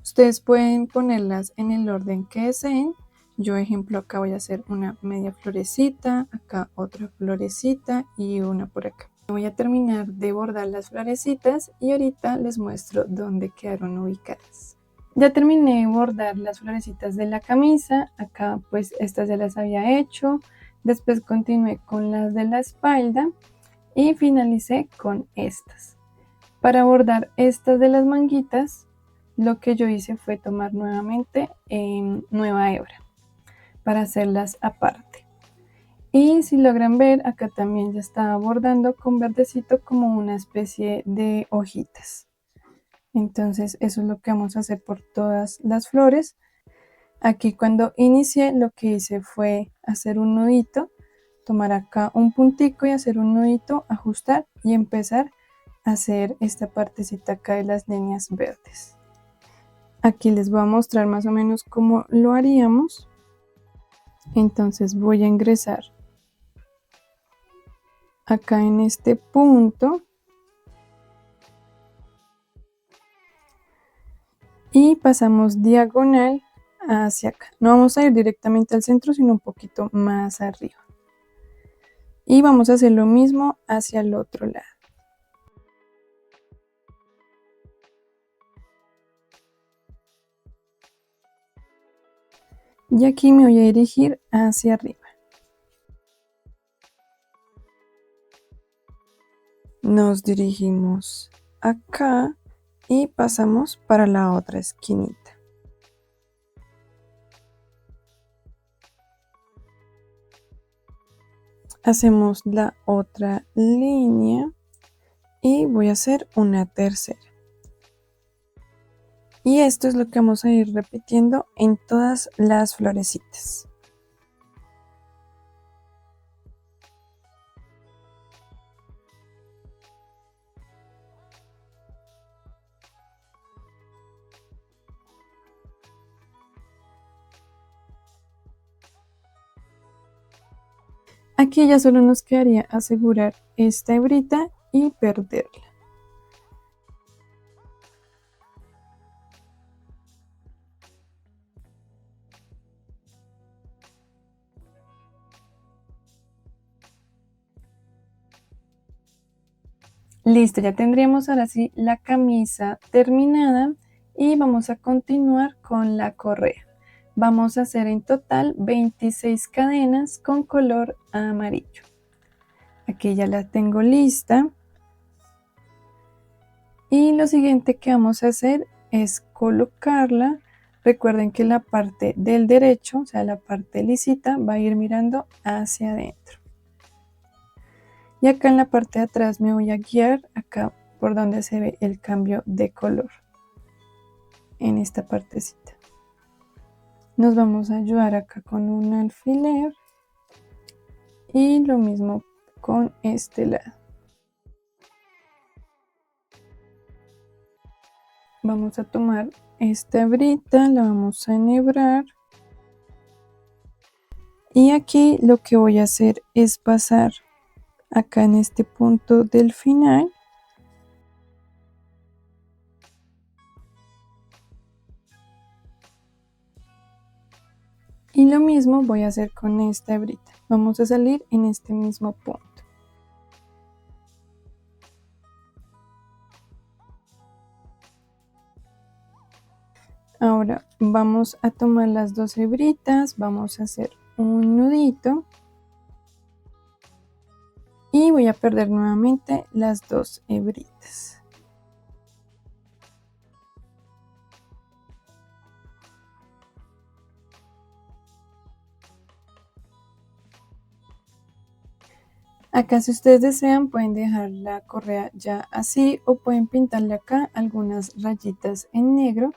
Ustedes pueden ponerlas en el orden que deseen. Yo, ejemplo, acá voy a hacer una media florecita, acá otra florecita y una por acá. Voy a terminar de bordar las florecitas y ahorita les muestro dónde quedaron ubicadas. Ya terminé de bordar las florecitas de la camisa. Acá pues estas ya las había hecho. Después continué con las de la espalda y finalicé con estas. Para bordar estas de las manguitas, lo que yo hice fue tomar nuevamente nueva hebra para hacerlas aparte. Y si logran ver, acá también ya estaba bordando con verdecito como una especie de hojitas. Entonces eso es lo que vamos a hacer por todas las flores. Aquí cuando inicié lo que hice fue hacer un nudito, tomar acá un puntico y hacer un nudito, ajustar y empezar a hacer esta partecita acá de las líneas verdes. Aquí les voy a mostrar más o menos cómo lo haríamos. Entonces voy a ingresar acá en este punto y pasamos diagonal hacia acá. No vamos a ir directamente al centro, sino un poquito más arriba. Y vamos a hacer lo mismo hacia el otro lado. Y aquí me voy a dirigir hacia arriba. Nos dirigimos acá y pasamos para la otra esquinita. Hacemos la otra línea y voy a hacer una tercera. Y esto es lo que vamos a ir repitiendo en todas las florecitas. Aquí ya solo nos quedaría asegurar esta hebrita y perderla. Listo, ya tendríamos ahora sí la camisa terminada y vamos a continuar con la correa. Vamos a hacer en total 26 cadenas con color amarillo. Aquí ya la tengo lista. Y lo siguiente que vamos a hacer es colocarla. Recuerden que la parte del derecho, o sea la parte lisita, va a ir mirando hacia adentro. Y acá en la parte de atrás me voy a guiar acá por donde se ve el cambio de color. En esta partecita. Nos vamos a ayudar acá con un alfiler. Y lo mismo con este lado. Vamos a tomar esta hebrita, la vamos a enhebrar. Y aquí lo que voy a hacer es pasar acá en este punto del final. Y lo mismo voy a hacer con esta hebrita. Vamos a salir en este mismo punto. Ahora vamos a tomar las 2 hebritas, vamos a hacer un nudito y voy a perder nuevamente las 2 hebritas. Acá, si ustedes desean, pueden dejar la correa ya así o pueden pintarle acá algunas rayitas en negro.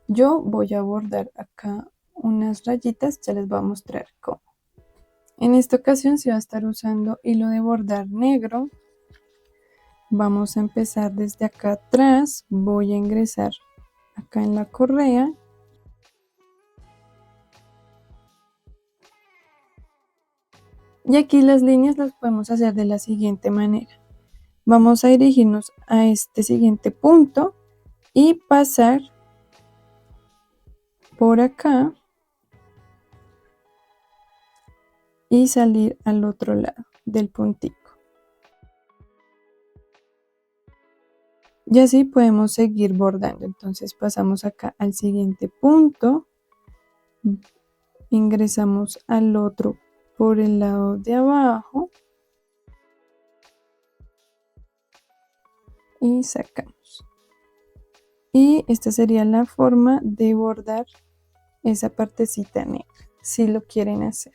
Yo voy a bordar acá unas rayitas, ya les voy a mostrar cómo. En esta ocasión se va a estar usando hilo de bordar negro. Vamos a empezar desde acá atrás, voy a ingresar acá en la correa. Y aquí las líneas las podemos hacer de la siguiente manera. Vamos a dirigirnos a este siguiente punto y pasar por acá y salir al otro lado del puntico. Y así podemos seguir bordando. Entonces pasamos acá al siguiente punto, ingresamos al otro por el lado de abajo y sacamos. Y esta sería la forma de bordar esa partecita negra, si lo quieren hacer.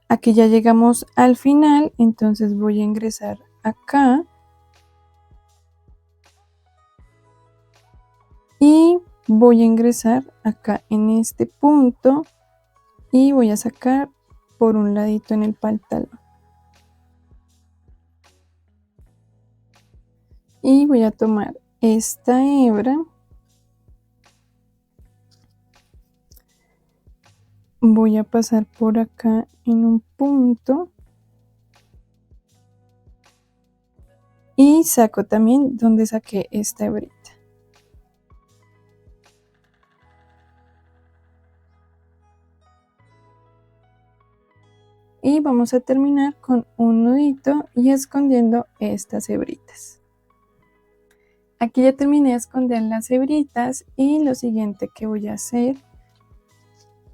Aquí ya llegamos al final, entonces voy a ingresar acá y voy a ingresar acá en este punto y voy a sacar por un ladito en el pantalón. Y voy a tomar esta hebra, voy a pasar por acá en un punto y saco también donde saqué esta hebrita. Y vamos a terminar con un nudito y escondiendo estas hebritas. Aquí ya terminé de esconder las hebritas y lo siguiente que voy a hacer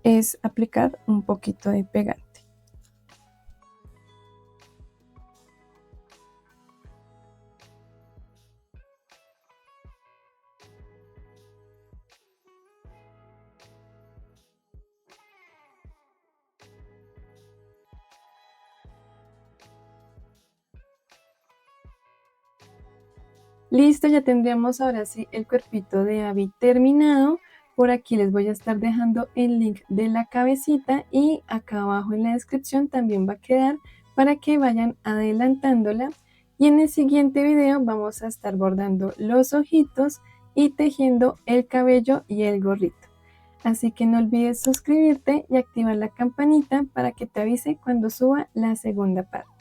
es aplicar un poquito de pegante. Listo, ya tendríamos ahora sí el cuerpito de Abby terminado. Por aquí les voy a estar dejando el link de la cabecita y acá abajo en la descripción también va a quedar para que vayan adelantándola. Y en el siguiente video vamos a estar bordando los ojitos y tejiendo el cabello y el gorrito. Así que no olvides suscribirte y activar la campanita para que te avise cuando suba la segunda parte.